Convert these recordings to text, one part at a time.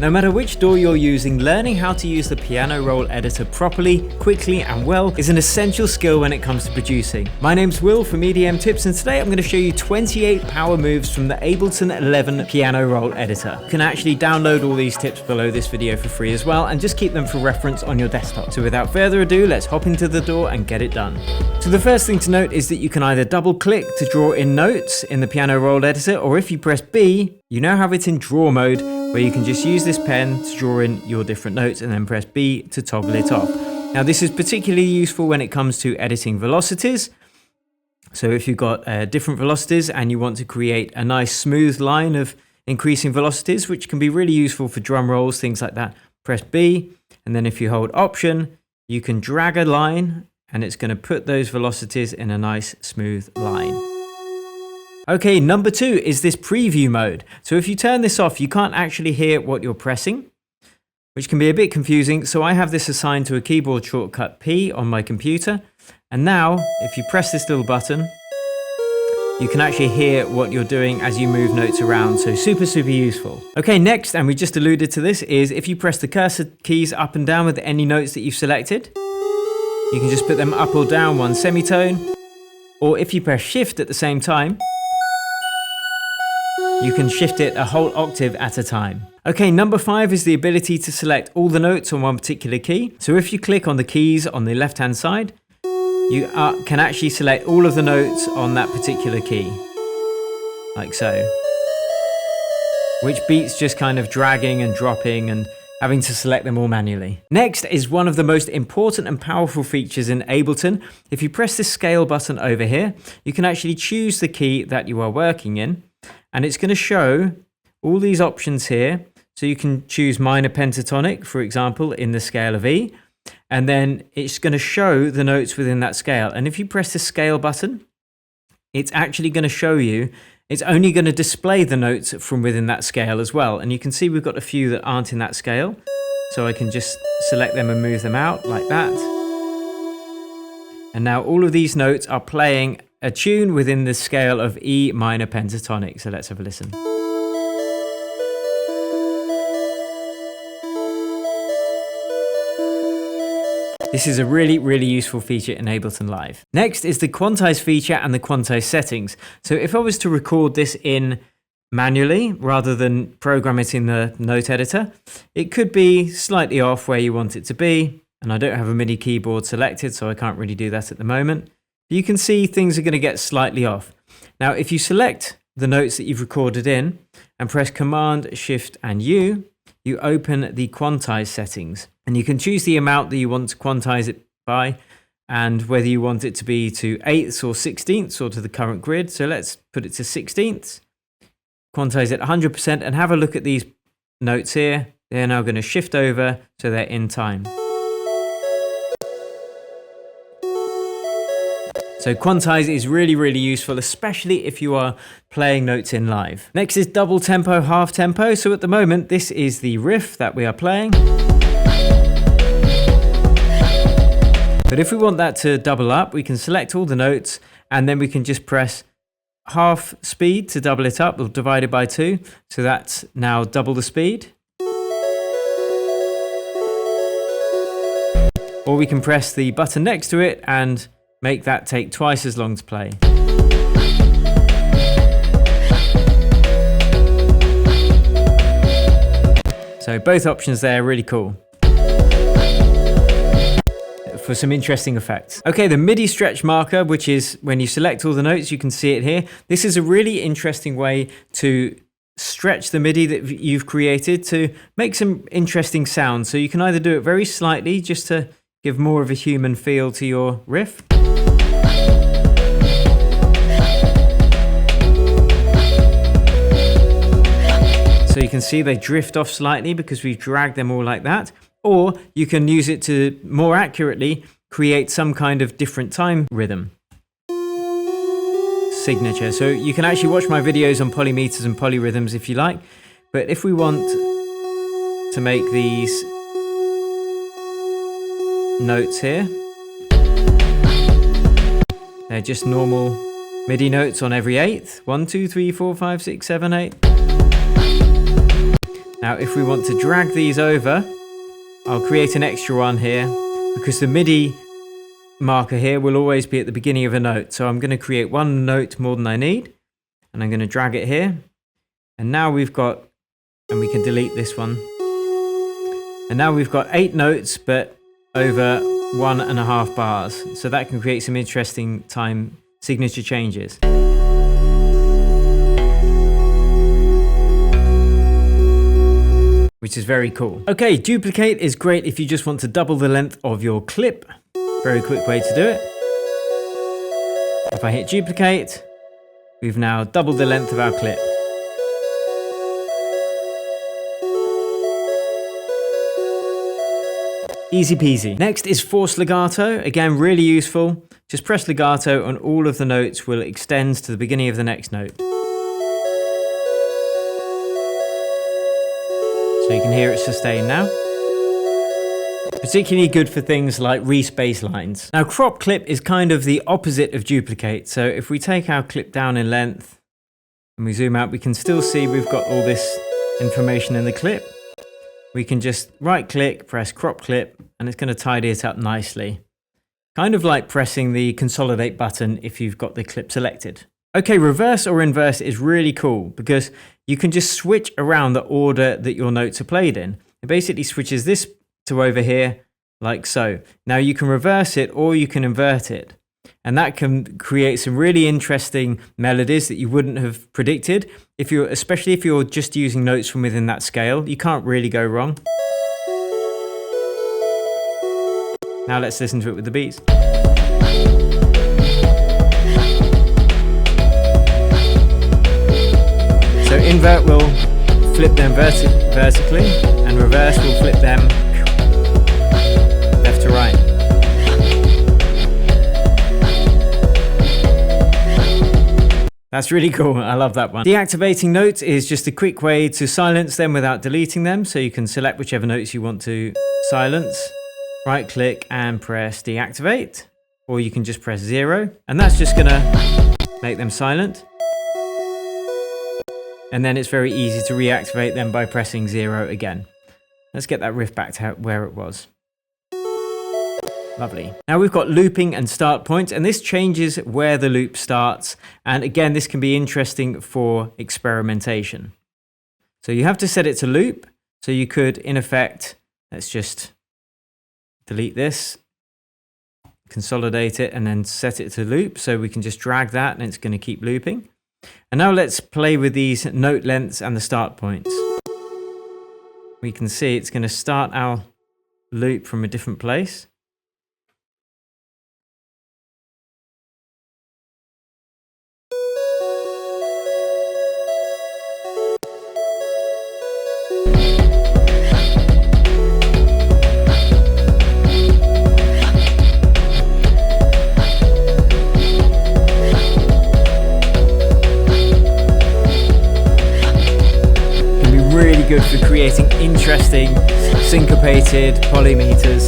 No matter which DAW you're using, learning how to use the piano roll editor properly, quickly and well is an essential skill when it comes to producing. My name's Will from EDM Tips, and today I'm going to show you 28 power moves from the Ableton 11 piano roll editor. You can actually download all these tips below this video for free as well, and just keep them for reference on your desktop. So without further ado, let's hop into the DAW and get it done. So the first thing to note is that you can either double click to draw in notes in the piano roll editor, or if you press B, you now have it in draw mode, where you can just use this pen to draw in your different notes and then press B to toggle it off. Now this is particularly useful when it comes to editing velocities. So if you've got different velocities and you want to create a nice smooth line of increasing velocities, which can be really useful for drum rolls, things like that, press B, and then if you hold Option, you can drag a line and it's going to put those velocities in a nice smooth line. Okay, number 2 is this preview mode. So if you turn this off, you can't actually hear what you're pressing, which can be a bit confusing. So I have this assigned to a keyboard shortcut P on my computer. And now if you press this little button, you can actually hear what you're doing as you move notes around. So super useful. Okay, next, and we just alluded to this, is if you press the cursor keys up and down with any notes that you've selected, you can just put them up or down one semitone. Or if you press shift at the same time, you can shift it a whole octave at a time. Okay, number 5 is the ability to select all the notes on one particular key. So if you click on the keys on the left-hand side, you can actually select all of the notes on that particular key, like so. Which beats just kind of dragging and dropping and having to select them all manually. Next is one of the most important and powerful features in Ableton. If you press the scale button over here, you can actually choose the key that you are working in, and it's going to show all these options here. So you can choose minor pentatonic, for example, in the scale of E, and then it's going to show the notes within that scale. And if you press the scale button, it's actually going to show you, it's only going to display the notes from within that scale as well. And you can see we've got a few that aren't in that scale. So I can just select them and move them out like that. And now all of these notes are playing a tune within the scale of E minor pentatonic. So let's have a listen. This is a really useful feature in Ableton Live. Next is the Quantize feature and the Quantize settings. So if I was to record this in manually rather than program it in the note editor, it could be slightly off where you want it to be. And I don't have a MIDI keyboard selected, so I can't really do that at the moment. But you can see things are going to get slightly off. Now, if you select the notes that you've recorded in and press Command, Shift and U, you open the Quantize settings. And you can choose the amount that you want to quantize it by and whether you want it to be to 8ths or 16ths or to the current grid. So let's put it to 16ths. Quantize it 100% and have a look at these notes here. They're now going to shift over so they're in time. So Quantize is really useful, especially if you are playing notes in live. Next is double tempo, half tempo. So at the moment, this is the riff that we are playing. But if we want that to double up, we can select all the notes and then we can just press half speed to double it up, or divide it by 2. So that's now double the speed. Or we can press the button next to it and make that take twice as long to play. So both options there are really cool for some interesting effects. Okay, the MIDI-stretch marker, which is when you select all the notes, you can see it here. This is a really interesting way to stretch the MIDI that you've created to make some interesting sounds. So you can either do it very slightly just to give more of a human feel to your riff. So you can see they drift off slightly because we've dragged them all like that. Or you can use it to more accurately create some kind of different time rhythm signature. So you can actually watch my videos on polymeters and polyrhythms if you like. But if we want to make these notes here, they're just normal MIDI notes on every 8th. 1, 2, 3, 4, 5, 6, 7, 8. Now, if we want to drag these over, I'll create an extra one here because the MIDI marker here will always be at the beginning of a note. So I'm going to create one note more than I need, and I'm going to drag it here. And now we've got, and we can delete this one. And now we've got 8 notes, but over 1.5 bars. So that can create some interesting time signature changes. Which is very cool. Okay, duplicate is great if you just want to double the length of your clip. Very quick way to do it. If I hit duplicate, we've now doubled the length of our clip. Easy peasy. Next is force legato. Again, really useful. Just press legato and all of the notes will extend to the beginning of the next note. So you can hear it sustain now. Particularly good for things like respace lines. Now, crop clip is kind of the opposite of duplicate. So if we take our clip down in length and we zoom out, we can still see we've got all this information in the clip. We can just right click, press crop clip, and it's going to tidy it up nicely. Kind of like pressing the consolidate button if you've got the clip selected. Okay, reverse or inverse is really cool because you can just switch around the order that your notes are played in. It basically switches this to over here, like so. Now you can reverse it or you can invert it. And that can create some really interesting melodies that you wouldn't have predicted. Especially if you're just using notes from within that scale, you can't really go wrong. Now let's listen to it with the beats. So invert will flip them vertically, and reverse will flip them left to right. That's really cool. I love that one. Deactivating notes is just a quick way to silence them without deleting them. So you can select whichever notes you want to silence, right click and press deactivate, or you can just press 0 and that's just gonna make them silent. And then it's very easy to reactivate them by pressing 0 again. Let's get that riff back to where it was. Lovely. Now we've got looping and start points, and this changes where the loop starts. And again, this can be interesting for experimentation. So you have to set it to loop. So you could, in effect, let's just delete this, consolidate it, and then set it to loop. So we can just drag that and it's going to keep looping. And now let's play with these note lengths and the start points. We can see it's going to start our loop from a different place. Good for creating interesting syncopated polymeters.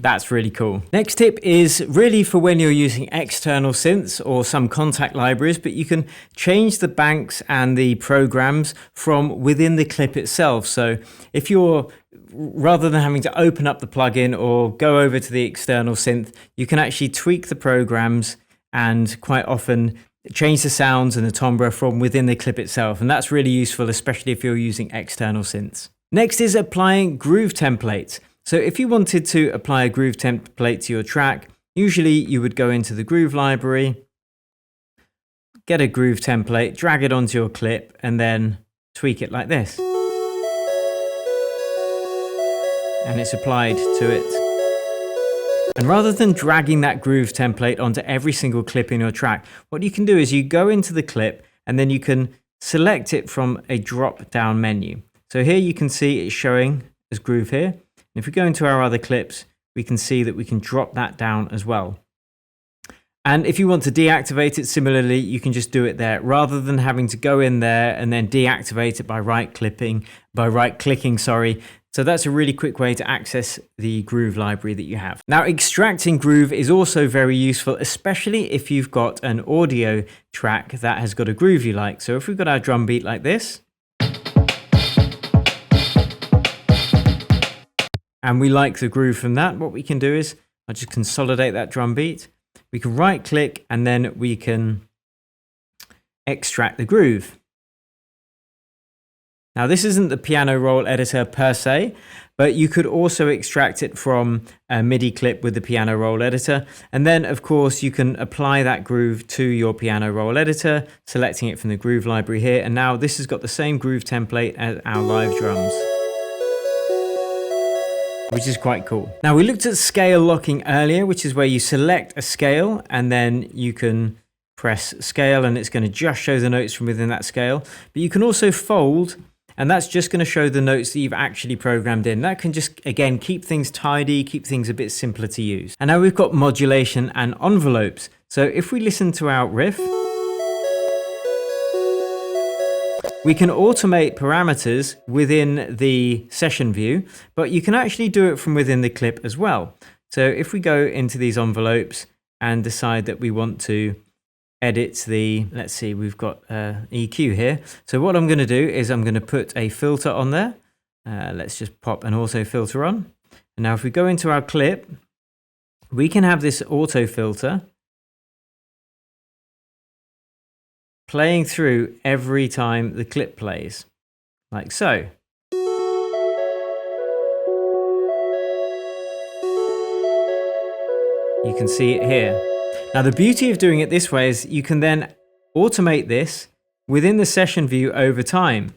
That's really cool. Next tip is really for when you're using external synths or some contact libraries, but you can change the banks and the programs from within the clip itself. So if you're, rather than having to open up the plugin or go over to the external synth, you can actually tweak the programs and quite often change the sounds and the timbre from within the clip itself. And that's really useful, especially if you're using external synths. Next is applying groove templates. So if you wanted to apply a groove template to your track, usually you would go into the groove library, get a groove template, drag it onto your clip, and then tweak it like this. And it's applied to it. And rather than dragging that groove template onto every single clip in your track, what you can do is you go into the clip and then you can select it from a drop down menu. So here you can see it's showing as groove here. And if we go into our other clips, we can see that we can drop that down as well. And if you want to deactivate it similarly, you can just do it there rather than having to go in there and then deactivate it by right-clicking, sorry. So that's a really quick way to access the groove library that you have. Now, extracting groove is also very useful, especially if you've got an audio track that has got a groove you like. So if we've got our drum beat like this, and we like the groove from that, what we can do is I'll just consolidate that drum beat. We can right click and then we can extract the groove. Now, this isn't the piano roll editor per se, but you could also extract it from a MIDI clip with the piano roll editor. And then, of course, you can apply that groove to your piano roll editor, selecting it from the groove library here. And now this has got the same groove template as our live drums, which is quite cool. Now, we looked at scale locking earlier, which is where you select a scale and then you can press scale and it's going to just show the notes from within that scale. But you can also fold, and that's just going to show the notes that you've actually programmed in. That can just, again, keep things tidy, keep things a bit simpler to use. And now we've got modulation and envelopes. So if we listen to our riff, we can automate parameters within the session view, but you can actually do it from within the clip as well. So if we go into these envelopes and decide that we want to edit the, let's see, we've got EQ here. So what I'm going to do is I'm going to put a filter on there. Let's just pop an auto filter on. And now if we go into our clip, we can have this auto filter playing through every time the clip plays, like so. You can see it here. Now, the beauty of doing it this way is you can then automate this within the session view over time.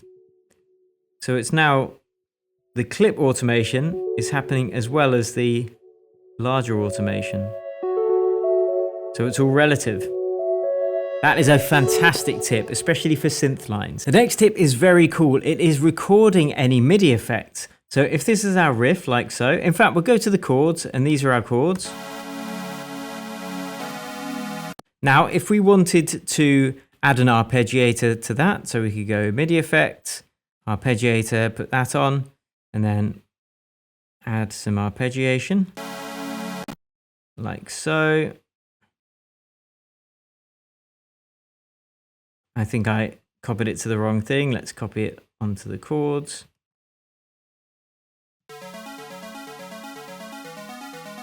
So it's now the clip automation is happening as well as the larger automation. So it's all relative. That is a fantastic tip, especially for synth lines. The next tip is very cool. It is recording any MIDI effects. So if this is our riff, like so, in fact, we'll go to the chords, and these are our chords. Now, if we wanted to add an arpeggiator to that, so we could go MIDI effects, arpeggiator, put that on, and then add some arpeggiation, like so. I think I copied it to the wrong thing. Let's copy it onto the chords.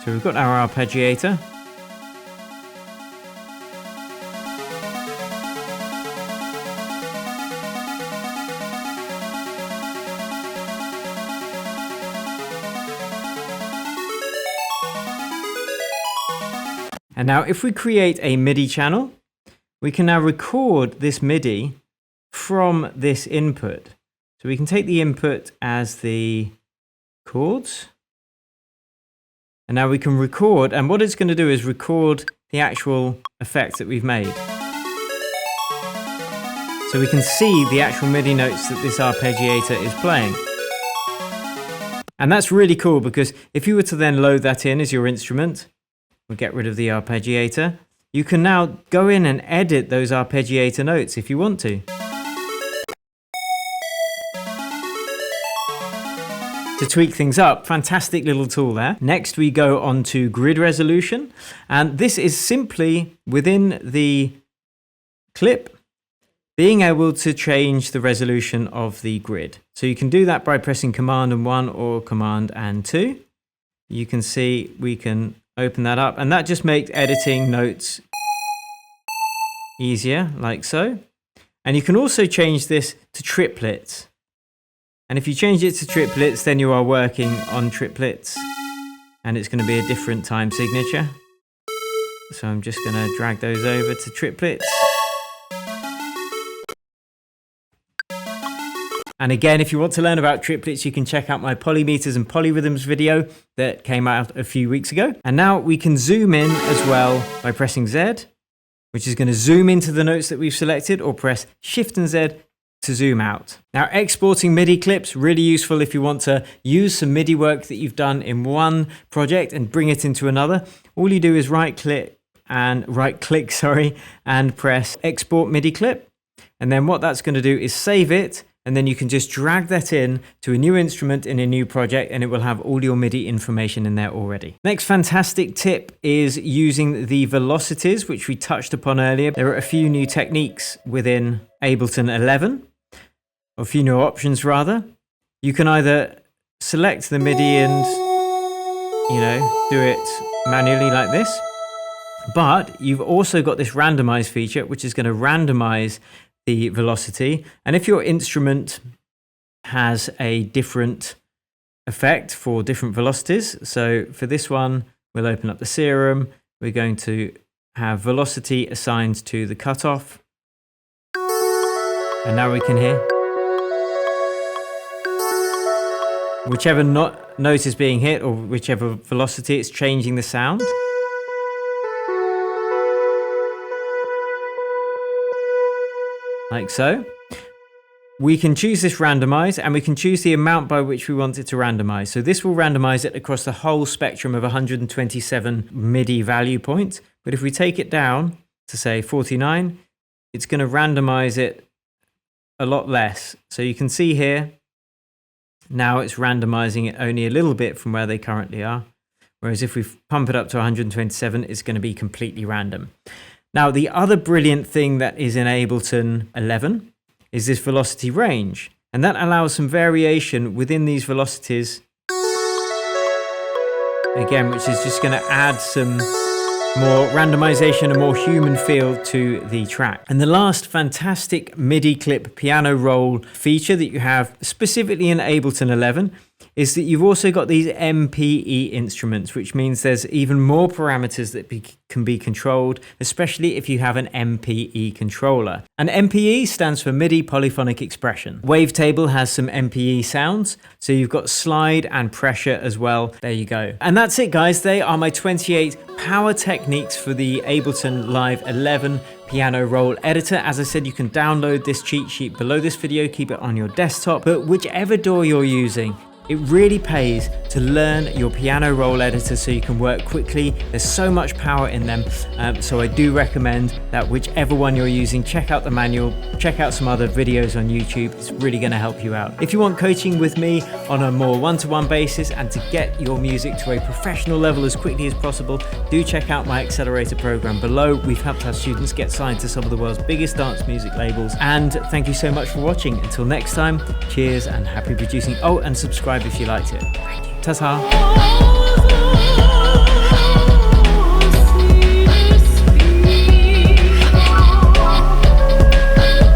So we've got our arpeggiator. And now if we create a MIDI channel, we can now record this MIDI from this input. So we can take the input as the chords. And now we can record, and what it's going to do is record the actual effects that we've made. So we can see the actual MIDI notes that this arpeggiator is playing. And that's really cool because if you were to then load that in as your instrument, we'll get rid of the arpeggiator. You can now go in and edit those arpeggiator notes if you want to. To tweak things up, fantastic little tool there. Next we go on to grid resolution, and this is simply within the clip being able to change the resolution of the grid. So you can do that by pressing Command and 1 or Command and 2. You can see we can open that up, and that just makes editing notes easier, like so. And you can also change this to triplets. And if you change it to triplets, then you are working on triplets, and it's going to be a different time signature. So I'm just going to drag those over to triplets. And again, if you want to learn about triplets, you can check out my polymeters and polyrhythms video that came out a few weeks ago. And now we can zoom in as well by pressing Z, which is going to zoom into the notes that we've selected, or press Shift and Z to zoom out. Now, exporting MIDI clips, really useful if you want to use some MIDI work that you've done in one project and bring it into another. All you do is right click and right click, and press export MIDI clip. And then what that's going to do is save it. And then you can just drag that in to a new instrument in a new project, and it will have all your MIDI information in there already. Next fantastic tip is using the velocities, which we touched upon earlier. There are a few new techniques within Ableton 11, or a few new options rather. You can either select the MIDI and, do it manually like this, but you've also got this randomize feature, which is going to randomize the velocity. And if your instrument has a different effect for different velocities, so for this one, we'll open up the serum. We're going to have velocity assigned to the cutoff. And now we can hear. Whichever note is being hit, or whichever velocity, it's changing the sound. Like so. We can choose this randomize, and we can choose the amount by which we want it to randomize. So this will randomize it across the whole spectrum of 127 MIDI value points. But if we take it down to say 49, it's going to randomize it a lot less. So you can see here, now it's randomizing it only a little bit from where they currently are. Whereas if we pump it up to 127, it's going to be completely random. Now, the other brilliant thing that is in Ableton 11 is this velocity range, and that allows some variation within these velocities, again, which is just going to add some more randomization, a more human feel to the track. And the last fantastic MIDI clip piano roll feature that you have specifically in Ableton 11 is that you've also got these MPE instruments, which means there's even more parameters that can be controlled, especially if you have an MPE controller. And MPE stands for MIDI Polyphonic Expression. Wavetable has some MPE sounds, so you've got slide and pressure as well. There you go. And that's it, guys. They are my 28 power techniques for the Ableton Live 11 Piano Roll editor. As I said, you can download this cheat sheet below this video, keep it on your desktop, but whichever DAW you're using, it really pays to learn your piano roll editor so you can work quickly. There's so much power in them. So I do recommend that whichever one you're using, check out the manual, check out some other videos on YouTube. It's really going to help you out. If you want coaching with me on a more one-to-one basis and to get your music to a professional level as quickly as possible, do check out my Accelerator program below. We've helped our students get signed to some of the world's biggest dance music labels. And thank you so much for watching. Until next time, cheers and happy producing. Oh, and subscribe if you liked it. Ta-ta!